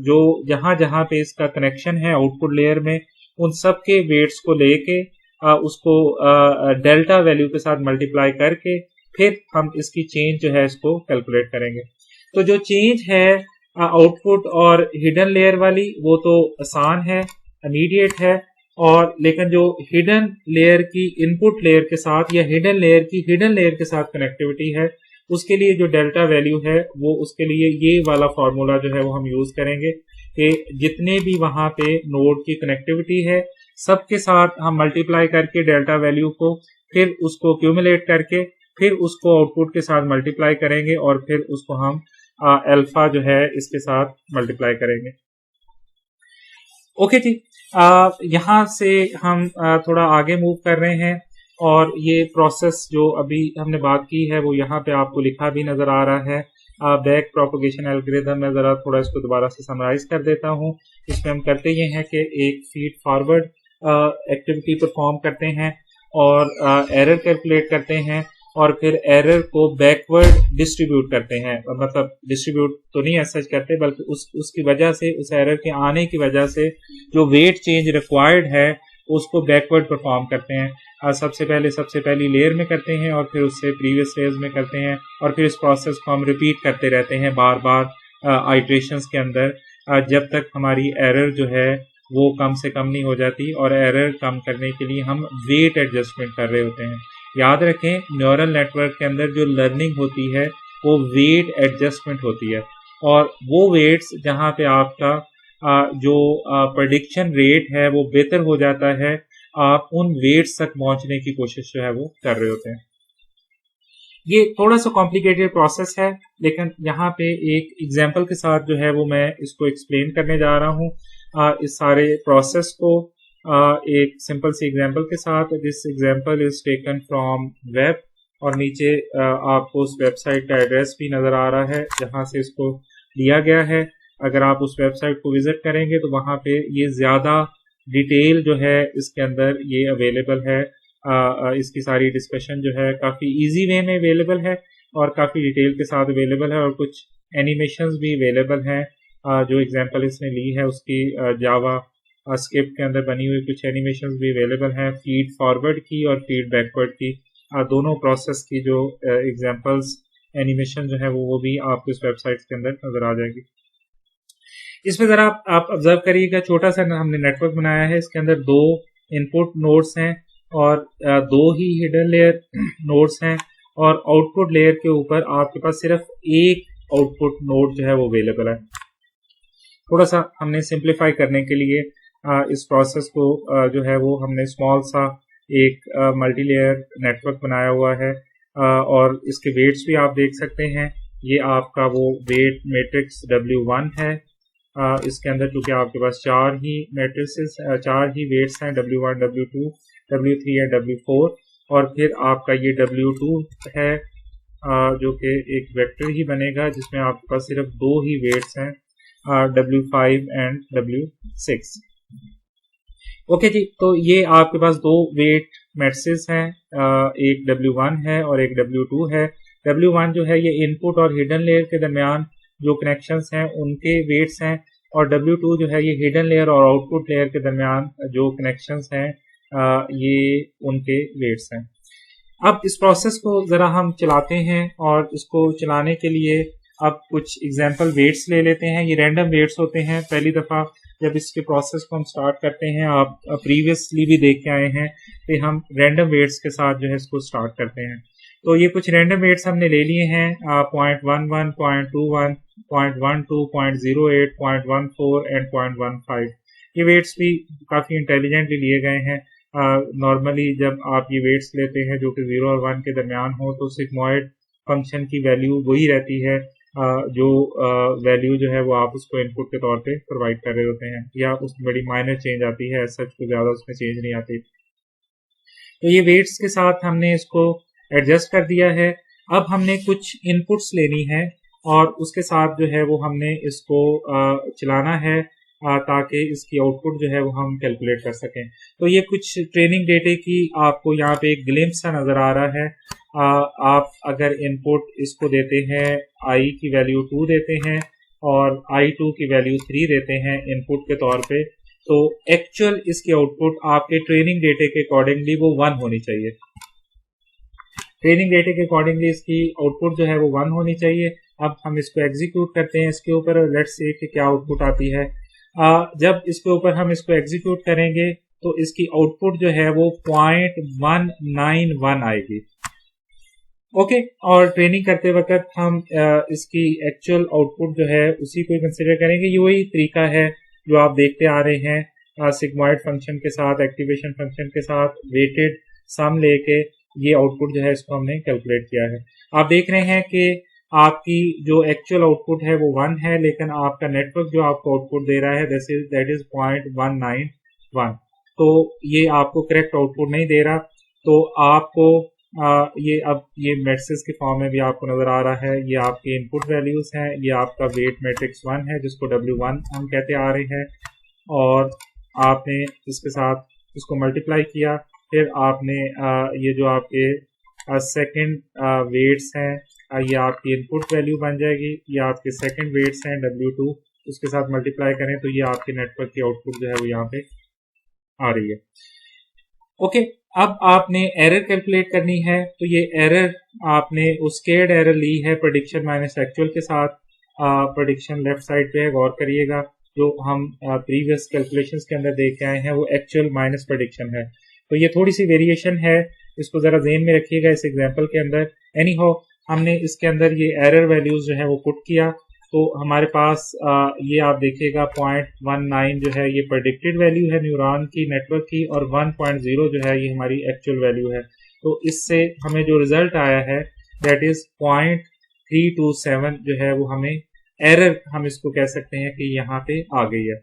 जो जहां जहां पे इसका कनेक्शन है आउटपुट लेयर में उन सब के वेट्स को लेके उसको डेल्टा वैल्यू के साथ मल्टीप्लाई करके फिर हम इसकी चेंज जो है इसको कैलकुलेट करेंगे। तो जो चेंज है आउटपुट और हिडन लेयर वाली वो तो आसान है, इमीडिएट है, और लेकिन जो हिडन लेयर की इनपुट लेयर के साथ या हिडन लेयर की हिडन लेयर के साथ कनेक्टिविटी है उसके लिए जो डेल्टा वैल्यू है वो उसके लिए ये वाला फॉर्मूला जो है वो हम यूज करेंगे कि जितने भी वहां पे नोड की कनेक्टिविटी है सबके साथ हम मल्टीप्लाई करके डेल्टा वैल्यू को फिर उसको क्यूमुलेट करके फिर उसको आउटपुट के साथ मल्टीप्लाई करेंगे और फिर उसको हम अल्फा जो है इसके साथ मल्टीप्लाई करेंगे। ओके जी, यहाँ से हम थोड़ा आगे मूव कर रहे हैं और ये प्रोसेस जो अभी हमने बात की है वो यहाँ पे आपको लिखा भी नजर आ रहा है। बैक प्रोपोगेशन एल्गोरिथम में जरा थोड़ा इसको दोबारा से समराइज कर देता हूँ। इसमें हम करते ये हैं कि एक फीड फॉरवर्ड एक्टिविटी परफॉर्म करते हैं और एरर कैलकुलेट करते हैं और फिर एरर को बैकवर्ड डिस्ट्रीब्यूट करते हैं, मतलब डिस्ट्रीब्यूट तो नहीं ऐसा करते बल्कि उसकी वजह से, उस एरर के आने की वजह से जो वेट चेंज रिक्वायर्ड है उसको बैकवर्ड परफॉर्म करते हैं। सबसे पहली लेयर में करते हैं और फिर उससे प्रीवियस लेयर्स में करते हैं और फिर इस प्रोसेस को हम रिपीट करते रहते हैं बार बार आइट्रेशंस के अंदर जब तक हमारी एरर जो है वो कम से कम नहीं हो जाती। और एरर कम करने के लिए हम वेट एडजस्टमेंट कर रहे होते हैं। याद रखें, न्यूरल नेटवर्क के अंदर जो लर्निंग होती है वो वेट एडजस्टमेंट होती है और वो वेट्स जहाँ पे आपका जो प्रेडिक्शन रेट है वो बेहतर हो जाता है, आप उन वेट्स तक पहुंचने की कोशिश जो है वो कर रहे होते हैं। ये थोड़ा सा कॉम्प्लिकेटेड प्रोसेस है, लेकिन यहाँ पे एक एग्जांपल के साथ जो है वो मैं इसको एक्सप्लेन करने जा रहा हूँ इस सारे प्रोसेस को एक सिंपल सी एग्जांपल के साथ। This example is taken from web और नीचे आपको उस वेबसाइट का एड्रेस भी नजर आ रहा है जहाँ से इसको लिया गया है। अगर आप उस वेबसाइट को विजिट करेंगे तो वहाँ पे ये ज्यादा डिटेल जो है इसके अंदर ये अवेलेबल है। इसकी सारी डिस्कशन जो है काफी इजी वे में अवेलेबल है और काफी डिटेल के साथ अवेलेबल है और कुछ एनिमेशंस भी अवेलेबल हैं। जो एग्जांपल इसने ली है उसकी जावा स्क्रिप्ट के अंदर बनी हुई कुछ एनिमेशंस भी अवेलेबल हैं, फीड फॉरवर्ड की और फीड बैकवर्ड की। दोनों प्रोसेस की जो एग्जांपल्स एनिमेशन जो है वो भी आपको इस वेबसाइट के अंदर नजर आ जाएगी। इसमें जरा आप ऑब्जर्व करिएगा, छोटा सा हमने नेटवर्क बनाया है, इसके अंदर 2 इनपुट नोड्स हैं और 2 ही हिडन लेयर नोड्स हैं और आउटपुट लेयर के ऊपर आपके पास सिर्फ एक आउटपुट नोड जो है वो अवेलेबल है। थोड़ा सा हमने सिंप्लीफाई करने के लिए इस प्रोसेस को जो है वो हमने स्मॉल सा एक मल्टी लेयर नेटवर्क बनाया हुआ है और इसके वेट्स भी आप देख सकते हैं। ये आपका वो वेट मैट्रिक्स W1 है। इसके अंदर क्योंकि आपके पास 4 ही मैट्रिक्स 4 ही वेट्स हैं, W1, W2, W3 या W4 और फिर आपका ये W2 है जो कि एक वेक्टर ही बनेगा जिसमें आपके पास सिर्फ 2 ही वेट्स हैं, W5 एंड W6। ओके जी, तो ये आपके पास 2 वेट मैट्रिसेस हैं, एक W1 है और एक W2 है। W1 जो है ये इनपुट और हिडन लेयर के दरमियान जो कनेक्शंस हैं उनके वेट्स हैं और W2 जो है ये हिडन लेयर और आउटपुट लेयर के दरमियान जो कनेक्शंस हैं ये उनके वेट्स हैं। अब इस प्रोसेस को जरा हम चलाते हैं और इसको चलाने के लिए अब कुछ एग्जांपल वेट्स ले लेते हैं। ये रैंडम वेट्स होते हैं। पहली दफा जब इसके प्रोसेस को हम स्टार्ट करते हैं, आप प्रीवियसली भी देख के आए हैं कि हम रैंडम वेट्स के साथ जो है इसको स्टार्ट करते हैं। तो ये कुछ रैंडम वेट्स हमने ले लिए हैं 0.11, 0.21, 0.12, 0.08, 0.14 एंड 0.15। ये वेट्स भी काफी इंटेलिजेंटली लिए गए हैं। नॉर्मली जब आप ये वेट्स लेते हैं जो कि 0 और 1 के दरमियान हो तो सिग्मॉइड फंक्शन की वैल्यू वही रहती है जो वैल्यू जो है वो आप उसको इनपुट के तौर पे प्रोवाइड कर रहे होते हैं या उसमें बड़ी माइनर चेंज आती है, सच को ज्यादा उसमें चेंज नहीं आती। तो ये वेट्स के साथ हमने इसको एडजस्ट कर दिया है। अब हमने कुछ इनपुट्स लेनी है और उसके साथ जो है वो हमने इसको चलाना है ताकि इसकी आउटपुट जो है वो हम कैलकुलेट कर सकें। तो ये कुछ ट्रेनिंग डेटे की आपको यहाँ पे एक ग्लिम्स सा नजर आ रहा है। आप अगर इनपुट इसको देते हैं, i की वैल्यू 2 देते हैं और i2 की वैल्यू 3 देते हैं इनपुट के तौर पे, तो एक्चुअल इसकी आउटपुट आपके ट्रेनिंग डेटे के अकॉर्डिंगली वो 1 होनी चाहिए। ट्रेनिंग डेटे के अकॉर्डिंगली इसकी आउटपुट जो है वो 1 होनी चाहिए। अब हम इसको एग्जीक्यूट करते हैं इसके ऊपर, लेट्स सी कि क्या आउटपुट आती है। जब इसके ऊपर हम इसको एग्जीक्यूट करेंगे तो इसकी आउटपुट जो है वो 0.191 आएगी। ओके और ट्रेनिंग करते वक्त हम इसकी एक्चुअल आउटपुट जो है उसी को कंसिडर करेंगे। ये वही तरीका है जो आप देखते आ रहे हैं, सिग्मॉइड फंक्शन के साथ, एक्टिवेशन फंक्शन के साथ वेटेड सम लेके ये आउटपुट जो है इसको हमने कैलकुलेट किया है। आप देख रहे हैं कि आपकी जो एक्चुअल आउटपुट है वो 1 है, लेकिन आपका नेटवर्क जो आपको आउटपुट दे रहा है दैट इज 0.191, तो ये आपको करेक्ट आउटपुट नहीं दे रहा। तो आपको ये अब ये मैट्रिक्स के फॉर्म में भी आपको नजर आ रहा है, ये आपके इनपुट वैल्यूज हैं, ये आपका वेट मैट्रिक्स 1 है जिसको W1 हम कहते आ रहे हैं, और आपने इसके साथ इसको मल्टीप्लाई किया, फिर आपने ये जो आपके सेकंड वेट्स हैं ये आपकी इनपुट वैल्यू बन जाएगी, ये आपके सेकंड वेट्स हैं W2, उसके साथ मल्टीप्लाई करें तो ये आपके नेटवर्क की आउटपुट जो है वो यहाँ पे आ रही है। ओके अब आपने एरर कैलकुलेट करनी है, तो ये एरर आपने स्क्वेयर्ड एरर ली है प्रेडिक्शन माइनस एक्चुअल के साथ। प्रेडिक्शन लेफ्ट साइड पे है, गौर करिएगा, जो हम प्रीवियस कैलकुलेशंस के अंदर देख के आए हैं वो एक्चुअल माइनस प्रेडिक्शन है, तो ये थोड़ी सी वेरिएशन है, इसको जरा ज़हन में रखिएगा इस एग्जांपल के अंदर। एनी हो हमने इसके अंदर ये एरर वैल्यूज जो है वो पुट किया, तो हमारे पास ये आप देखिएगा 0.19 जो है ये प्रेडिक्टेड वैल्यू है न्यूरॉन की नेटवर्क की, और 1.0 जो है ये हमारी एक्चुअल वैल्यू है। तो इससे हमें जो रिजल्ट आया है दैट इज 0.327 जो है वो हमें एरर हम इसको कह सकते हैं कि यहाँ पे आ गई है।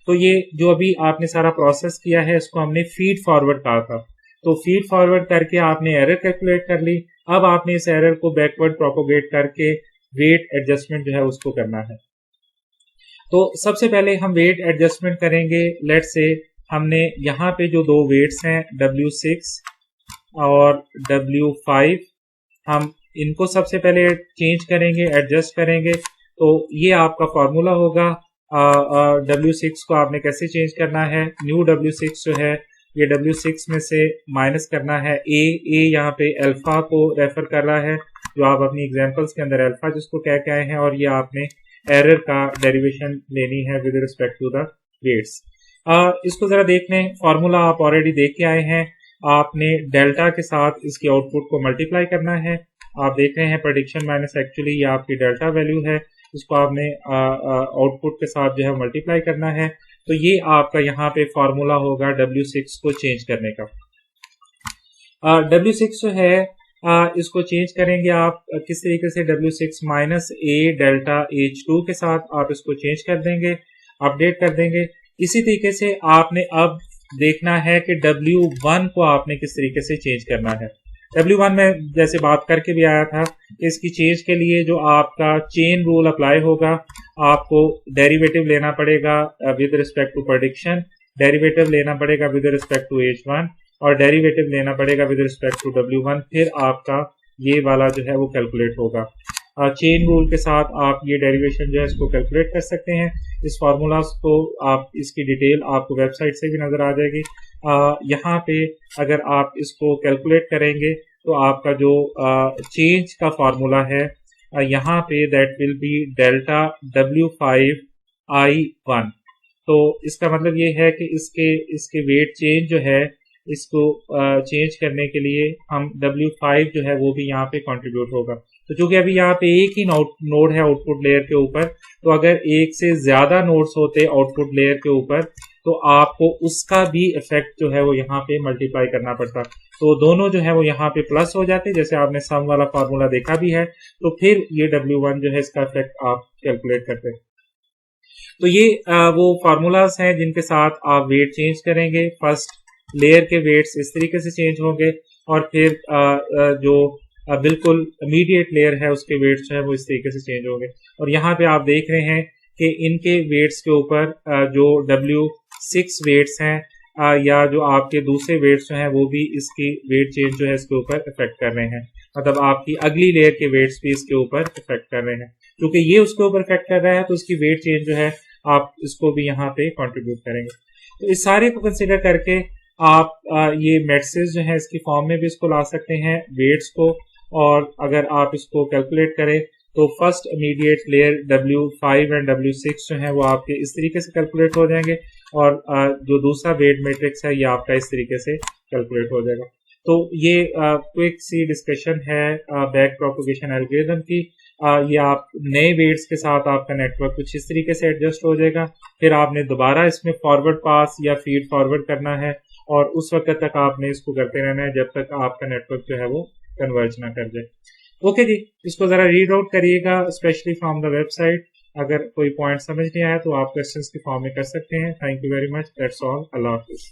तो ये जो अभी आपने सारा प्रोसेस किया है इसको हमने फीड फॉरवर्ड कहा था, तो फीड फॉरवर्ड करके आपने एरर कैलकुलेट कर ली। अब आपने इस एरर को बैकवर्ड प्रोपोगेट करके वेट एडजस्टमेंट जो है उसको करना है। तो सबसे पहले हम वेट एडजस्टमेंट करेंगे। लेट्स से हमने यहाँ पे जो दो वेट्स हैं W6 और W5, हम इनको सबसे पहले चेंज करेंगे, एडजस्ट करेंगे। तो ये आपका फॉर्मूला होगा, W6 को आपने कैसे चेंज करना है, न्यू W6 जो है ये W6 में से माइनस करना है ए यहाँ पे अल्फा को रेफर कर रहा है, जो आप अपनी एग्जांपल्स के अंदर अल्फा जिसको कह के आए हैं, और ये आपने एरर का डेरिवेशन लेनी है with respect to the weights. इसको जरा देख लें, फॉर्मूला आप ऑलरेडी देख के आए हैं, आपने डेल्टा के साथ इसकी आउटपुट को मल्टीप्लाई करना है। आप देख रहे हैं प्रेडिक्शन माइनस एक्चुअली ये आपकी डेल्टा वैल्यू है, इसको आपने आउटपुट के साथ जो है मल्टीप्लाई करना है। तो ये आपका यहाँ पे फॉर्मूला होगा W6 को चेंज करने का। W6 जो है इसको चेंज करेंगे आप किस तरीके से, W6 minus A delta H2 के साथ आप इसको चेंज कर देंगे, अपडेट कर देंगे। इसी तरीके से आपने अब देखना है कि W1 को आपने किस तरीके से चेंज करना है। W1 में जैसे बात करके भी आया था, इसकी चेंज के लिए जो आपका चेन रूल अप्लाई होगा, आपको डेरिवेटिव लेना पड़ेगा with respect to prediction, derivative लेना पड़ेगा विद रिस्पेक्ट टू H1, और डेरिवेटिव लेना पड़ेगा विद रिस्पेक्ट टू W1, फिर आपका ये वाला जो है वो कैलकुलेट होगा। चेन रूल के साथ आप ये डेरिवेशन जो है इसको कैलकुलेट कर सकते हैं। इस फार्मूलाज को आप इसकी डिटेल आपको वेबसाइट से भी नजर आ जाएगी। यहाँ पे अगर आप इसको कैलकुलेट करेंगे तो आपका जो चेंज का फार्मूला है यहाँ पे that will be delta W5I1। तो इसका मतलब ये है कि इसके वेट चेंज जो है इसको चेंज करने के लिए हम W5 जो है वो भी यहाँ पे कंट्रीब्यूट होगा। तो चूंकि अभी यहाँ पे एक ही नोड है आउटपुट लेयर के ऊपर, तो अगर एक से ज्यादा नोड्स होते आउटपुट लेयर के ऊपर तो आपको उसका भी इफेक्ट जो है वो यहाँ पे मल्टीप्लाई करना पड़ता, तो दोनों जो है वो यहाँ पे प्लस हो जाते, जैसे आपने सम वाला फार्मूला देखा भी है। तो फिर ये W1 जो है इसका इफेक्ट आप कैलकुलेट करते हैं। तो ये वो फार्मूलाज हैं जिनके साथ आप वेट चेंज करेंगे। फर्स्ट लेयर के वेट्स इस तरीके से चेंज होंगे, और फिर जो बिल्कुल इमीडिएट लेयर है उसके वेट्स जो है वो इस तरीके से चेंज होंगे। और यहाँ पे आप देख रहे हैं कि इनके वेट्स के ऊपर जो W6 वेट्स हैं या जो आपके दूसरे वेट्स जो हैं वो भी इसकी वेट चेंज जो है इसके ऊपर इफेक्ट कर रहे हैं, मतलब आपकी अगली लेयर के वेट्स भी इसके ऊपर इफेक्ट कर रहे हैं। क्योंकि ये उसके ऊपर इफेक्ट कर रहा है तो इसकी वेट चेंज जो है आप इसको भी यहाँ पे कंट्रीब्यूट करेंगे। तो इस सारे को कंसिडर करके आप ये मैट्रिसेस जो है इसकी फॉर्म में भी इसको ला सकते हैं वेट्स को, और अगर आप इसको कैलकुलेट करें तो first immediate layer W5 and W6 जो है वो आपके इस तरीके से कैलकुलेट हो जाएंगे, और जो दूसरा वेट मैट्रिक्स है ये आपका इस तरीके से कैलकुलेट हो जाएगा। तो ये क्विक सी डिस्कशन है बैक प्रोपोगेशन एल्गोरिथम की। ये आप नए वेट्स के साथ आपका नेटवर्क कुछ इस तरीके से एडजस्ट हो जाएगा, फिर आपने दोबारा इसमें फॉरवर्ड पास या फीड फॉरवर्ड करना है और उस वक्त तक आपने इसको करते रहना है जब तक आपका नेटवर्क जो है वो कन्वर्ज ना कर जाए। ओके जी, इसको जरा रीड आउट करिएगा स्पेशली फ्रॉम द वेबसाइट। अगर कोई पॉइंट समझ नहीं आया तो आप क्वेश्चंस के फॉर्म में कर सकते हैं। Thank you very much, that's all, Allah Hafiz.